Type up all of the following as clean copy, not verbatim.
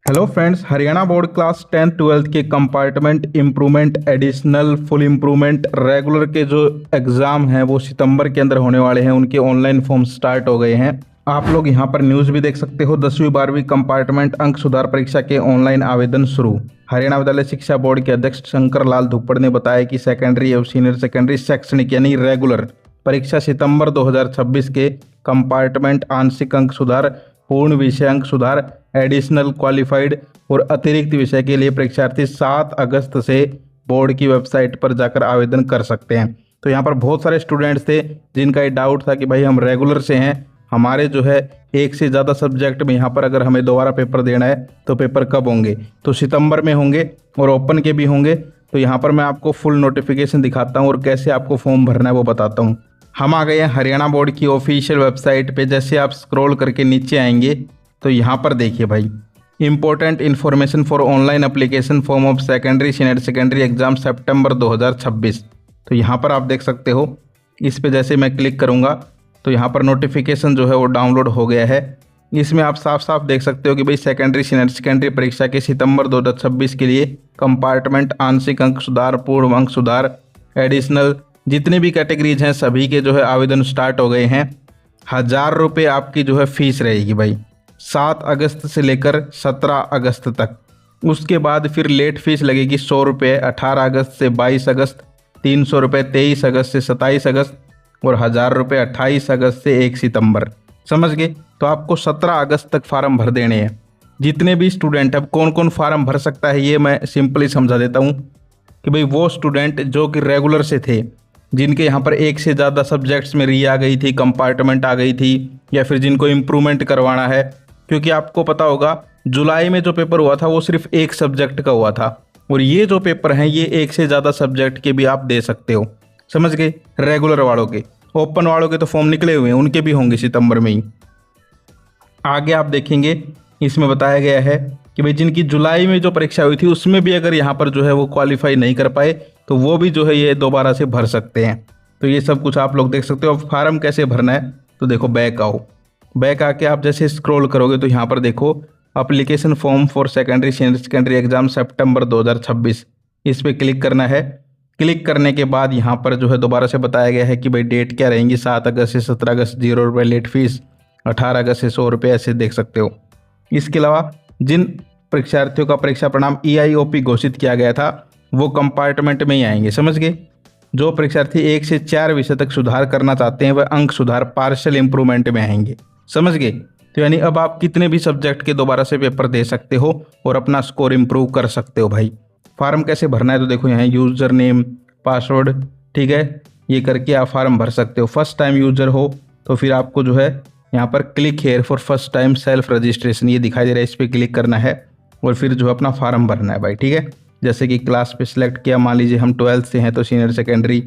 Hello friends, Haryana board class 10th 12th के compartment improvement, additional, full improvement, regular के जो exam हैं वो सितंबर के अंदर होने वाले हैं। उनके ऑनलाइन फॉर्म स्टार्ट हो गए हैं। आप लोग यहां पर न्यूज़ भी देख सकते हो। 10वीं 12वीं कंपार्टमेंट अंक सुधार परीक्षा के ऑनलाइन आवेदन शुरू। हरियाणा विद्यालय शिक्षा बोर्ड के अध्यक्ष शंकर लाल धुप्पड़ ने बताया कि सेकेंडरी एवं सीनियर सेकेंडरी शैक्षणिक यानी रेगुलर परीक्षा सितंबर 2026 के कंपार्टमेंट आंशिक अंक सुधार, पूर्ण विषय अंक सुधार, एडिशनल, क्वालिफाइड और अतिरिक्त विषय के लिए परीक्षार्थी 7 अगस्त से बोर्ड की वेबसाइट पर जाकर आवेदन कर सकते हैं। तो यहाँ पर बहुत सारे स्टूडेंट्स थे जिनका ये डाउट था कि भाई हम रेगुलर से हैं, हमारे जो है एक से ज़्यादा सब्जेक्ट में यहाँ पर अगर हमें दोबारा पेपर देना है तो पेपर कब होंगे। तो सितंबर में होंगे और ओपन के भी होंगे। तो यहाँ पर मैं आपको फुल नोटिफिकेशन दिखाता हूँ और कैसे आपको फॉर्म भरना है वो बताता हूँ। हम आ गए हैं हरियाणा बोर्ड की ऑफिशियल वेबसाइट पे। जैसे आप स्क्रॉल करके नीचे आएंगे तो यहाँ पर देखिए भाई, important information for online application form of secondary senior secondary exam September 2026। तो यहाँ पर आप देख सकते हो। इस पे जैसे मैं क्लिक करूँगा तो यहाँ पर नोटिफिकेशन जो है वो डाउनलोड हो गया है। इसमें आप साफ साफ देख सकते हो कि भाई सेकेंडरी सीनियर सेकेंडरी परीक्षा के सितंबर 2026 के लिए कंपार्टमेंट आंशिक अंक सुधार, पूर्ण अंक सुधार, एडिशनल, जितने भी कैटेगरीज हैं सभी के जो है आवेदन स्टार्ट हो गए हैं। 1000 रुपये आपकी जो है फीस रहेगी भाई 7 अगस्त से लेकर 17 अगस्त तक। उसके बाद फिर लेट फीस लगेगी 100 रुपये 18 अगस्त से 22 अगस्त, 300 रुपये 23 अगस्त से 27 अगस्त और 1000 रुपये 28 अगस्त से 1 सितंबर। समझ गए? तो आपको 17 अगस्त तक फार्म भर देने हैं। जितने भी स्टूडेंट, अब कौन कौन फार्म भर सकता है ये मैं सिंपली समझा देता हूँ कि भाई वो स्टूडेंट जो कि रेगुलर से थे, जिनके यहाँ पर एक से ज़्यादा सब्जेक्ट्स में री आ गई थी, कंपार्टमेंट आ गई थी, या फिर जिनको इम्प्रूवमेंट करवाना है। क्योंकि आपको पता होगा जुलाई में जो पेपर हुआ था वो सिर्फ एक सब्जेक्ट का हुआ था, और ये जो पेपर हैं ये एक से ज़्यादा सब्जेक्ट के भी आप दे सकते हो। समझ गए? रेगुलर वालों के, ओपन वालों के तो फॉर्म निकले हुए हैं, उनके भी होंगे सितंबर में ही। आगे आप देखेंगे इसमें बताया गया है कि भाई जिनकी जुलाई में जो परीक्षा हुई थी उसमें भी अगर यहाँ पर जो है वो क्वालिफाई नहीं कर पाए तो वो भी जो है ये दोबारा से भर सकते हैं। तो ये सब कुछ आप लोग देख सकते हो। फार्म कैसे भरना है तो देखो, बैक आओ। बैक आके आप जैसे स्क्रॉल करोगे तो यहाँ पर देखो application form for secondary senior secondary exam September 2026, इस पर क्लिक करना है। क्लिक करने के बाद यहाँ पर जो है दोबारा से बताया गया है कि भाई डेट क्या रहेंगी, 7 अगस्त से 17 अगस्त 0 रुपये लेट फीस, 18 अगस्त से 100 रुपये, ऐसे देख सकते हो। इसके अलावा जिन परीक्षार्थियों का परीक्षा परिणाम EIOP घोषित किया गया था वो कंपार्टमेंट में ही आएंगे। समझ गए? जो परीक्षार्थी 1 से 4 विषय तक सुधार करना चाहते हैं वह अंक सुधार पार्शियल इंप्रूवमेंट में आएंगे। समझ गए? तो यानी अब आप कितने भी सब्जेक्ट के दोबारा से पेपर दे सकते हो और अपना स्कोर इंप्रूव कर सकते हो भाई। फार्म कैसे भरना है तो देखो, यहाँ यूज़र नेम, पासवर्ड, ठीक है, ये करके आप फार्म भर सकते हो। फर्स्ट टाइम यूज़र हो तो फिर आपको जो है यहाँ पर click here for first time self registration, ये दिखाई दे रहा है, इस पर क्लिक करना है और फिर जो अपना फार्म भरना है भाई। ठीक है? जैसे कि क्लास पे सिलेक्ट किया, मान लीजिए हम 12th से हैं तो सीनियर सेकेंडरी,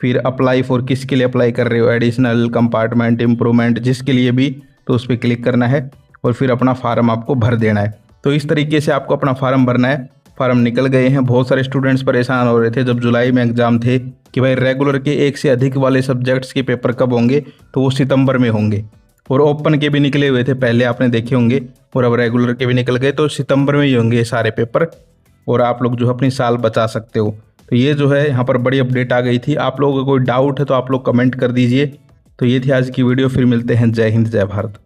फिर अप्लाई फॉर किसके लिए अप्लाई कर रहे हो, एडिशनल, कंपार्टमेंट, इम्प्रूवमेंट, जिसके लिए भी, तो उस पर क्लिक करना है और फिर अपना फार्म आपको भर देना है। तो इस तरीके से आपको अपना फार्म भरना है। फार्म निकल गए हैं। बहुत सारे स्टूडेंट्स परेशान हो रहे थे जब जुलाई में एग्जाम थे कि भाई रेगुलर के एक से अधिक वाले सब्जेक्ट्स के पेपर कब होंगे, तो वो सितंबर में होंगे। और ओपन के भी निकले हुए थे पहले, आपने देखे होंगे, और अब रेगुलर के भी निकल गए, तो सितंबर में ही होंगे ये सारे पेपर और आप लोग जो अपनी साल बचा सकते हो। तो ये जो है यहाँ पर बड़ी अपडेट आ गई थी। आप लोगों को कोई डाउट है तो आप लोग कमेंट कर दीजिए। तो ये थी आज की वीडियो। फिर मिलते हैं। जय हिंद, जय भारत।